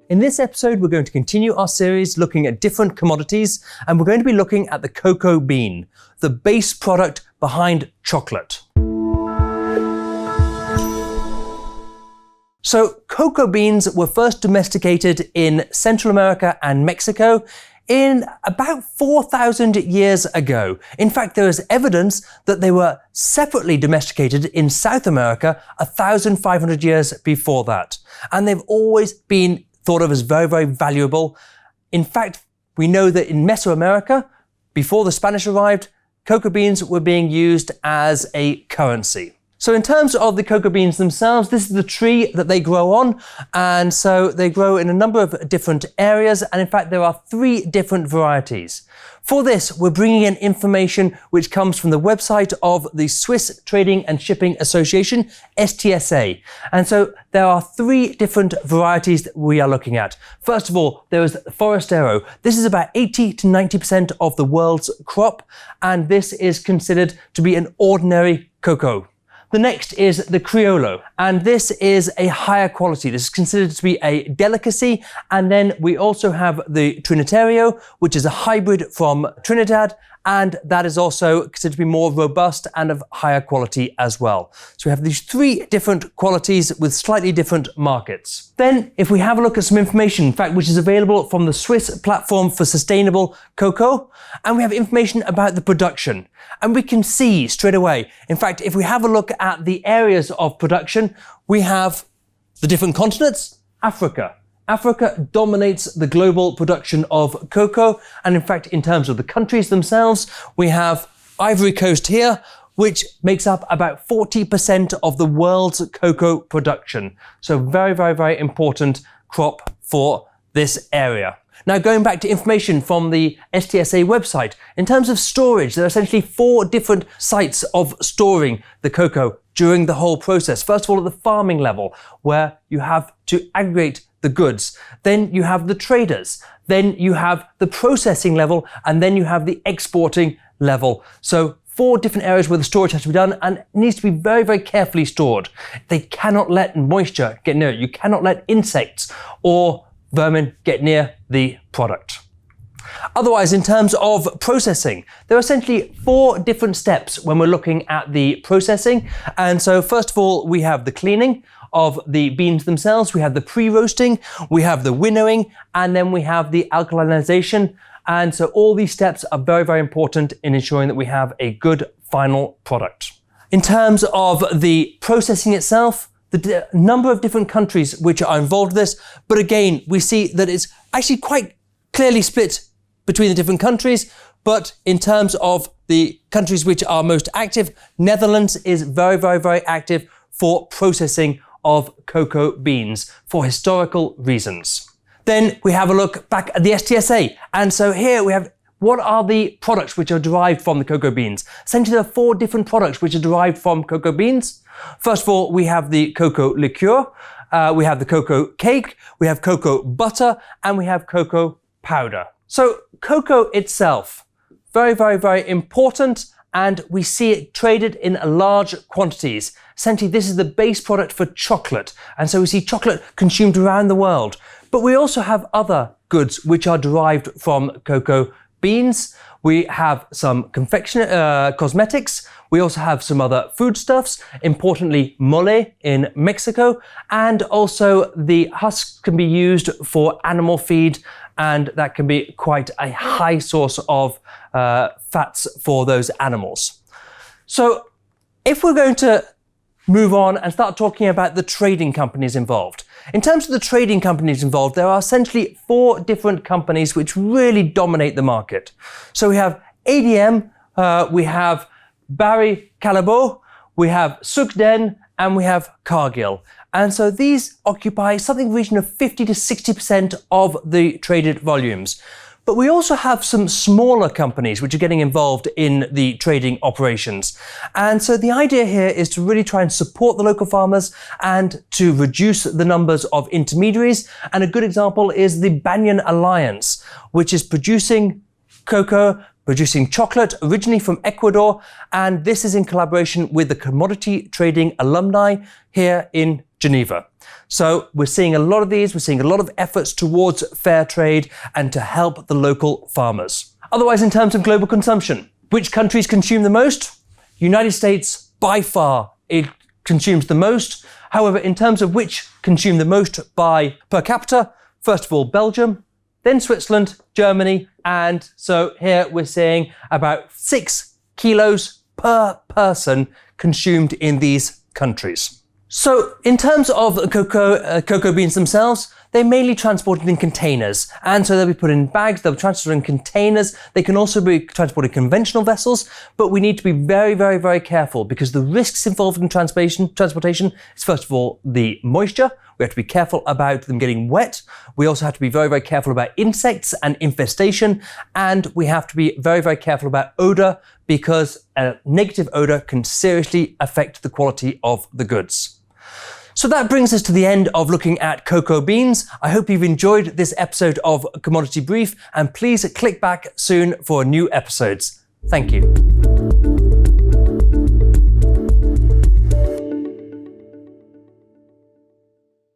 In this episode, we're going to continue our series looking at different commodities, and we're going to be looking at the cocoa bean, the base product behind chocolate. So, cocoa beans were first domesticated in Central America and Mexico in about 4,000 years ago. In fact, there is evidence that they were separately domesticated in South America 1,500 years before that. And they've always been thought of as very, very valuable. In fact, we know that in Mesoamerica, before the Spanish arrived, cocoa beans were being used as a currency. So in terms of the cocoa beans themselves, this is the tree that they grow on. And so they grow in a number of different areas. And in fact, there are 3 different varieties. For this, we're bringing in information which comes from the website of the Swiss Trading and Shipping Association, STSA. And so there are 3 different varieties that we are looking at. First of all, there is Forastero. This is about 80 to 90% of the world's crop. And this is considered to be an ordinary cocoa. The next is the Criollo, and this is a higher quality. This is considered to be a delicacy. And then we also have the Trinitario, which is a hybrid from Trinidad, and that is also considered to be more robust and of higher quality as well. So we have these 3 different qualities with slightly different markets. Then, if we have a look at some information, in fact, which is available from the Swiss Platform for Sustainable Cocoa, and we have information about the production. And we can see straight away, in fact, if we have a look at the areas of production, we have the different continents. Africa dominates the global production of cocoa. And in fact, in terms of the countries themselves, we have Ivory Coast here, which makes up about 40% of the world's cocoa production. So very, very, very important crop for this area. Now, going back to information from the STSA website, in terms of storage, there are essentially 4 different sites of storing the cocoa during the whole process. First of all, at the farming level, where you have to aggregate the goods. Then you have the traders. Then you have the processing level, and then you have the exporting level. So 4 different areas where the storage has to be done, and it needs to be very, very carefully stored. They cannot let moisture get near it. You cannot let insects or vermin get near the product. Otherwise, in terms of processing, there are essentially 4 different steps when we're looking at the processing. And so first of all, we have the cleaning of the beans themselves, we have the pre-roasting, we have the winnowing, and then we have the alkalization. And so all these steps are very, very important in ensuring that we have a good final product. In terms of the processing itself, the number of different countries which are involved in this, but again, we see that it's actually quite clearly split between the different countries. But in terms of the countries which are most active, Netherlands is very, very, very active for processing of cocoa beans for historical reasons. Then we have a look back at the STSA. And so here we have what are the products which are derived from the cocoa beans. Essentially, there are 4 different products which are derived from cocoa beans. First of all, we have the cocoa liqueur, we have the cocoa cake, we have cocoa butter, and we have cocoa powder. So cocoa itself, very, very, very important, and we see it traded in large quantities. Essentially, this is the base product for chocolate, and so we see chocolate consumed around the world. But we also have other goods which are derived from cocoa beans. We have some cosmetics. We also have some other foodstuffs, importantly mole in Mexico, and also the husks can be used for animal feed, and that can be quite a high source of fats for those animals. So if we're going to move on and start talking about the trading companies involved. In terms of the trading companies involved, there are essentially 4 different companies which really dominate the market. So we have ADM, we have Barry Callebaut, we have Sukden, and we have Cargill. And so these occupy something in the region of 50 to 60% of the traded volumes. But we also have some smaller companies which are getting involved in the trading operations. And so the idea here is to really try and support the local farmers and to reduce the numbers of intermediaries. And a good example is the Banyan Alliance, which is producing cocoa, producing chocolate originally from Ecuador, and this is in collaboration with the Commodity Trading Alumni here in Geneva. So we're seeing a lot of these, we're seeing a lot of efforts towards fair trade and to help the local farmers. Otherwise, in terms of global consumption, which countries consume the most? United States, by far, it consumes the most. However, in terms of which consume the most by per capita, first of all, Belgium, then Switzerland, Germany, and so here we're seeing about 6 kilos per person consumed in these countries. So in terms of cocoa beans themselves, they're mainly transported in containers, and so they'll be put in bags, they'll be transported in containers, they can also be transported in conventional vessels, but we need to be very, very, very careful because the risks involved in transportation is first of all the moisture. We have to be careful about them getting wet. We also have to be very, very careful about insects and infestation, and we have to be very, very careful about odor because a negative odor can seriously affect the quality of the goods. So that brings us to the end of looking at cocoa beans. I hope you've enjoyed this episode of Commodity Brief, and please click back soon for new episodes. Thank you.